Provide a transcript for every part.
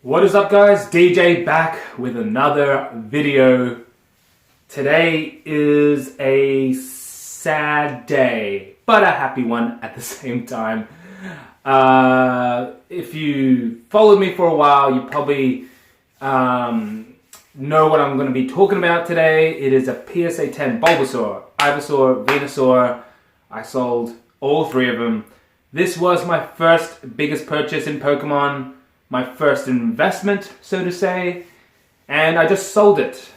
What is up, guys? DJ back with another video. Today is a sad day, but a happy one at the same time. If you followed me for a while, you probably know what I'm going to be talking about today. It is a PSA 10 Bulbasaur, Ivysaur, Venusaur. I sold all three of them. This was my first biggest purchase in Pokemon. My first investment, so to say, and I just sold it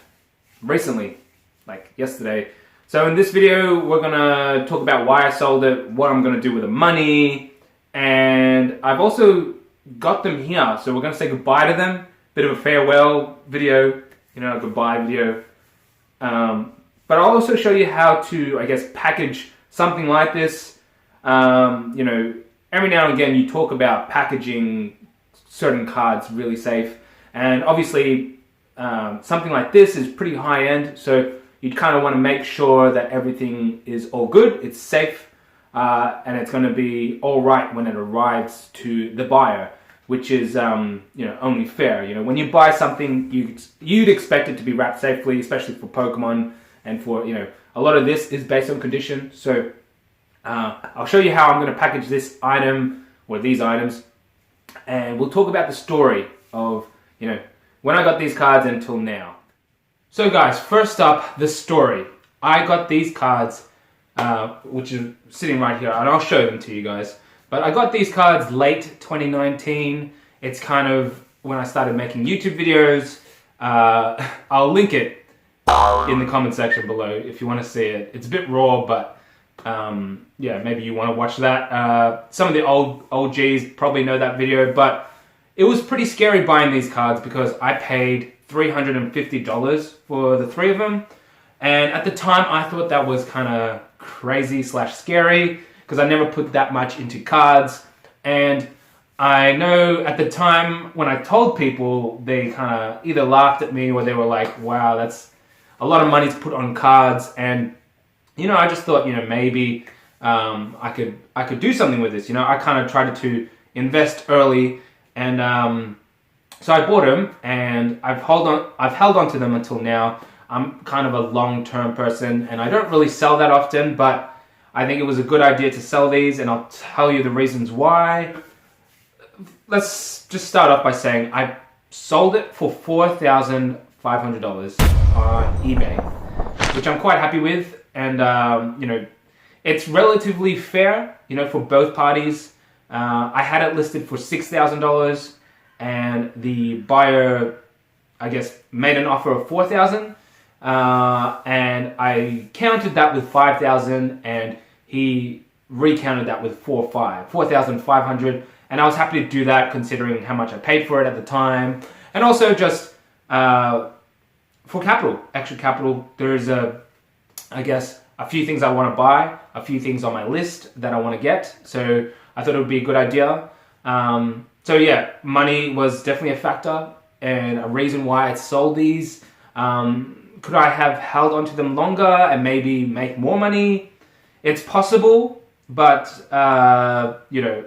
recently, like yesterday. So in this video, we're gonna talk about why I sold it, what I'm gonna do with the money, and I've also got them here, so we're gonna say goodbye to them. Bit of a farewell video, you know, a goodbye video. But I'll also show you how to, I guess, package something like this. You know, every now and again you talk about packaging certain cards really safe, and obviously something like this is pretty high end, so you'd kind of want to make sure that everything is all good, it's safe, and it's going to be all right when it arrives to the buyer, which is you know, only fair. You know, when you buy something, you'd expect it to be wrapped safely, especially for Pokemon, and for, you know, a lot of this is based on condition. So I'll show you how I'm going to package this item or these items. And we'll talk about the story of, you know, when I got these cards until now. So guys, first up, the story. I got these cards, which is sitting right here, and I'll show them to you guys. But I got these cards late 2019. It's kind of when I started making YouTube videos. I'll link it in the comment section below if you want to see it. It's a bit raw, but yeah, maybe you want to watch that. Some of the old OGs probably know that video, but it was pretty scary buying these cards because I paid $350 for the three of them, and at the time I thought that was kind of crazy / scary because I never put that much into cards. And I know at the time when I told people, they kind of either laughed at me or they were like, wow, that's a lot of money to put on cards. And you know, I just thought, you know, maybe I could do something with this. You know, I kind of tried to invest early, and so I bought them, and I've held on to them until now. I'm kind of a long-term person, and I don't really sell that often, but I think it was a good idea to sell these, and I'll tell you the reasons why. Let's just start off by saying I sold it for $4,500 on eBay, which I'm quite happy with. And, you know, it's relatively fair, you know, for both parties. I had it listed for $6,000, and the buyer, I guess, made an offer of $4,000, and I counted that with $5,000, and he recounted that with $4,500, and I was happy to do that considering how much I paid for it at the time, and also just for capital, extra capital. There's I guess a few things I want to buy, a few things on my list that I want to get. So I thought it would be a good idea. So yeah, money was definitely a factor and a reason why I sold these. Could I have held onto them longer and maybe make more money? It's possible, but you know,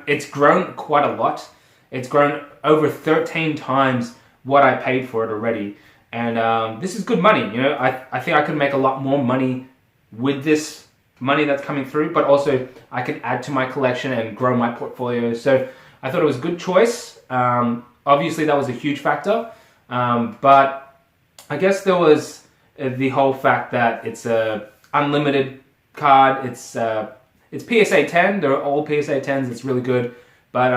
it's grown quite a lot. It's grown over 13 times what I paid for it already. And this is good money, you know. I think I could make a lot more money with this money that's coming through, but also I can add to my collection and grow my portfolio. So I thought it was a good choice. Obviously, that was a huge factor, but I guess there was the whole fact that it's a unlimited card. It's PSA 10. They're all PSA 10s. It's really good, but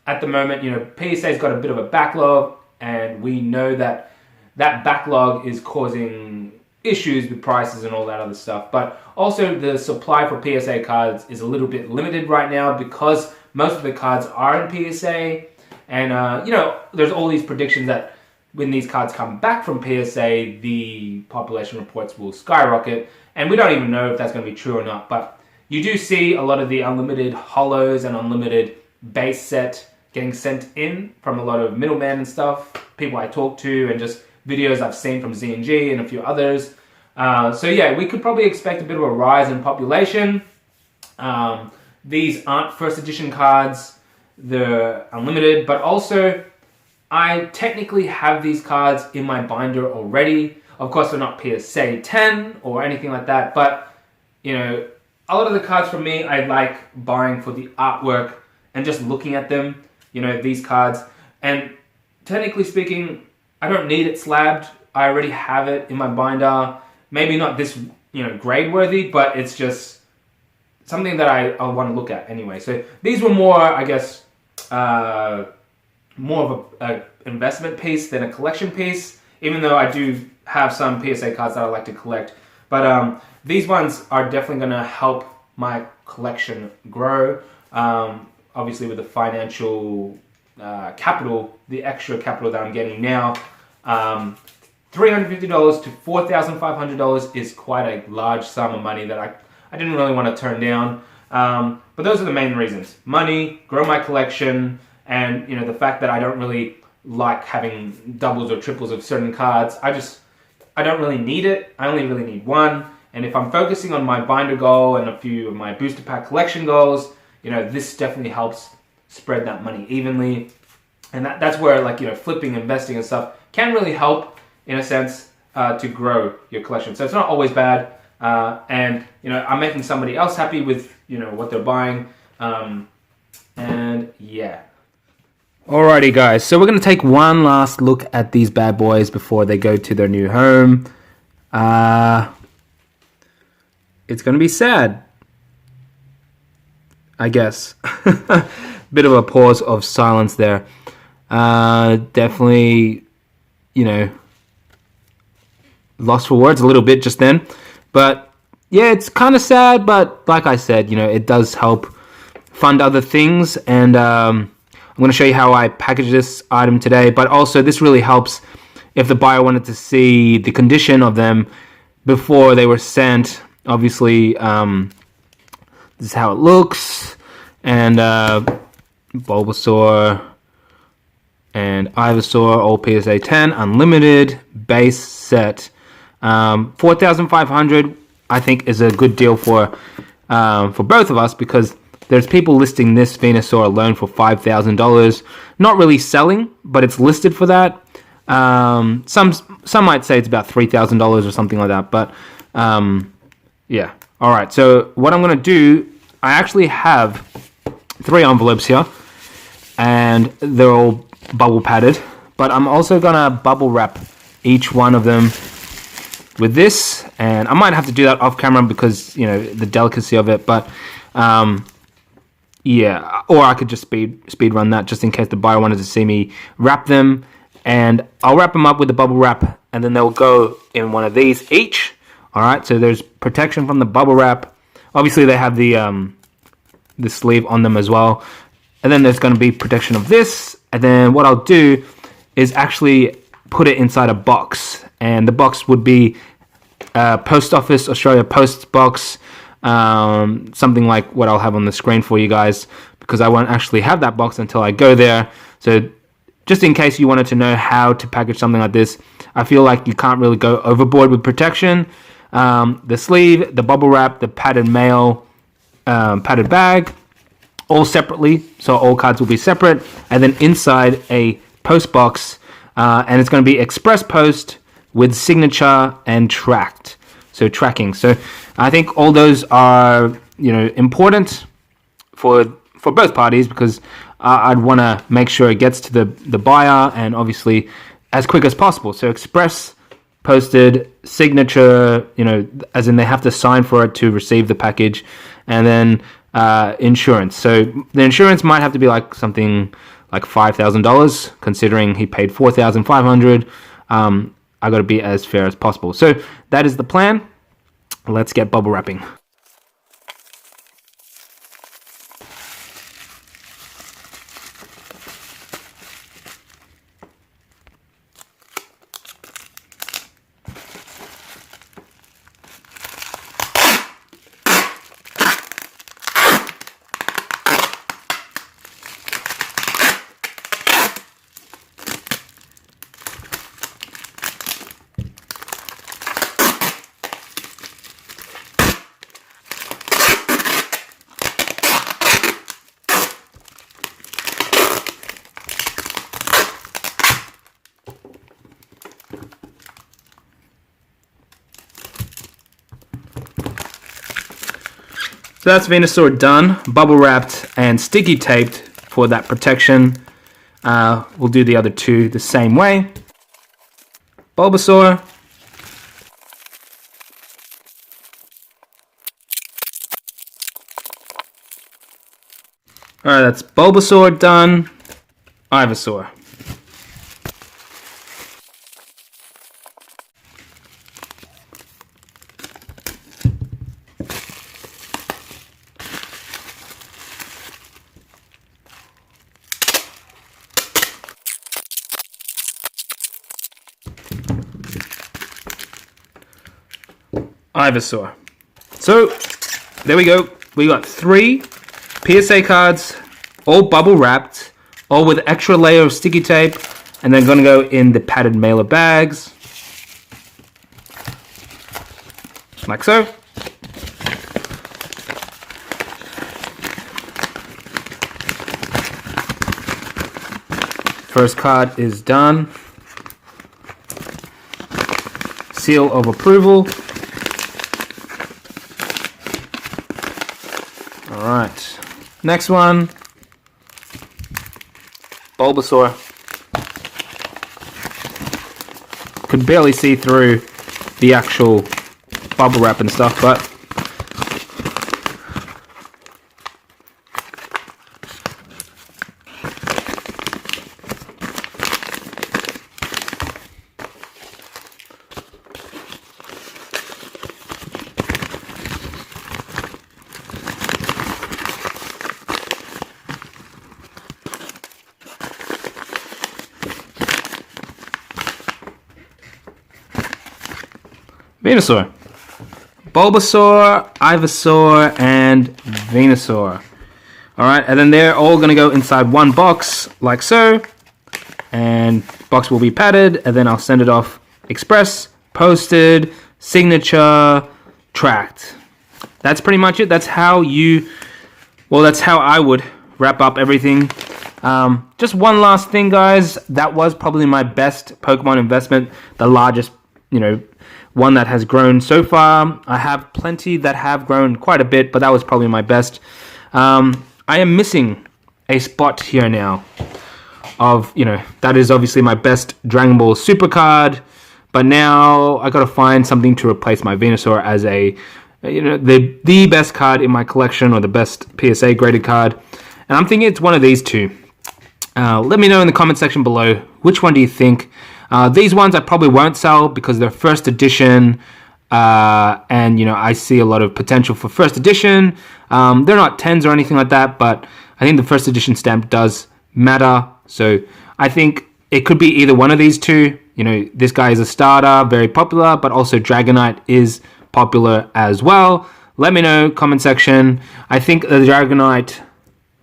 at the moment, you know, PSA's got a bit of a backlog, and we know that backlog is causing issues with prices and all that other stuff. But also the supply for PSA cards is a little bit limited right now because most of the cards are in PSA. And, you know, there's all these predictions that when these cards come back from PSA, the population reports will skyrocket. And we don't even know if that's going to be true or not. But you do see a lot of the unlimited holos and unlimited base set getting sent in from a lot of middlemen and stuff, people I talk to, and just videos I've seen from Z&G and a few others. So yeah, we could probably expect a bit of a rise in population. These aren't first edition cards. They're unlimited, but also I technically have these cards in my binder already. Of course, they're not PSA 10 or anything like that, but, you know, a lot of the cards from me, I like buying for the artwork and just looking at them, you know, these cards. And technically speaking, I don't need it slabbed. I already have it in my binder. Maybe not this, you know, grade worthy, but it's just something that I want to look at anyway. So these were more, I guess, more of a investment piece than a collection piece, even though I do have some PSA cards that I like to collect. But these ones are definitely going to help my collection grow. Obviously with the financial capital, the extra capital that I'm getting now, $350 to $4,500 is quite a large sum of money that I didn't really want to turn down. But those are the main reasons. Money, grow my collection, and, you know, the fact that I don't really like having doubles or triples of certain cards. I don't really need it. I only really need one. And if I'm focusing on my binder goal and a few of my booster pack collection goals, you know, this definitely helps spread that money evenly. And that's where, like, you know, flipping, investing and stuff can really help, in a sense, to grow your collection. So it's not always bad. And, you know, I'm making somebody else happy with, you know, what they're buying. And yeah. Alrighty guys, so we're going to take one last look at these bad boys before they go to their new home. It's going to be sad, I guess. Bit of a pause of silence there. Definitely, you know, lost for words a little bit just then. But yeah, it's kind of sad, but like I said, you know, it does help fund other things. And I'm going to show you how I package this item today, but also this really helps if the buyer wanted to see the condition of them before they were sent. Obviously, this is how it looks, and Bulbasaur and Ivysaur, all PSA 10, unlimited, base set. 4,500, I think, is a good deal for both of us, because there's people listing this Venusaur alone for $5,000. Not really selling, but it's listed for that. Some might say it's about $3,000 or something like that. But yeah. All right. So what I'm going to do, I actually have 3 envelopes here, and they're all bubble padded. But I'm also going to bubble wrap each one of them with this, and I might have to do that off camera because, you know, the delicacy of it. But yeah, or I could just speed run that just in case the buyer wanted to see me wrap them. And I'll wrap them up with the bubble wrap, and then they'll go in one of these each. All right, so there's protection from the bubble wrap. Obviously, they have the sleeve on them as well. And then there's going to be protection of this. And then what I'll do is actually put it inside a box. And the box would be Post Office, Australia Post box. Something like what I'll have on the screen for you guys, because I won't actually have that box until I go there. So just in case you wanted to know how to package something like this, I feel like you can't really go overboard with protection. The sleeve, the bubble wrap, the padded mail, padded bag, all separately. So all cards will be separate. And then inside a post box, and it's going to be express post with signature and tracked. So tracking. So I think all those are, you know, important for both parties, because I'd want to make sure it gets to the buyer, and obviously as quick as possible. So express posted, signature, you know, as in they have to sign for it to receive the package, and then insurance. So the insurance might have to be like something like $5,000, considering he paid $4,500. I got to be as fair as possible. So that is the plan. Let's get bubble wrapping. So that's Venusaur done, bubble wrapped and sticky taped for that protection. We'll do the other two the same way. Bulbasaur. Alright, that's Bulbasaur done. Ivysaur. Ivysaur. So, there we go. We got 3 PSA cards, all bubble wrapped, all with extra layer of sticky tape, and then gonna go in the padded mailer bags. Like so. First card is done. Seal of approval. Alright, next one, Bulbasaur. Could barely see through the actual bubble wrap and stuff, but Venusaur. Bulbasaur, Ivysaur, and Venusaur. Alright, and then they're all going to go inside one box, like so. And box will be padded, and then I'll send it off express, posted, signature, tracked. That's pretty much it. That's how that's how I would wrap up everything. Just one last thing, guys. That was probably my best Pokemon investment. The largest, one that has grown so far. I have plenty that have grown quite a bit, but that was probably my best. I am missing a spot here now of, that is obviously my best Dragon Ball Super card, but now I gotta find something to replace my Venusaur as the best card in my collection, or the best PSA graded card. And I'm thinking it's one of these two. Let me know in the comment section below, which one do you think? These ones I probably won't sell because they're first edition, and I see a lot of potential for first edition. They're not 10s or anything like that, but I think the first edition stamp does matter. So I think it could be either one of these two. This guy is a starter, very popular, but also Dragonite is popular as well. Let me know, comment section. I think the Dragonite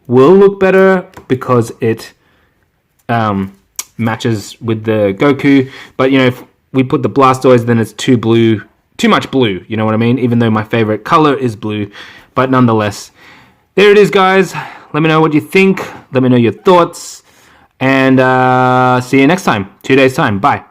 will look better because it matches with the Goku, but if we put the Blastoise, then it's too much blue, you know what I mean? Even though my favorite color is blue, but nonetheless, there it is, guys. Let me know what you think. Let me know your thoughts, and see you next time. 2 days time. Bye.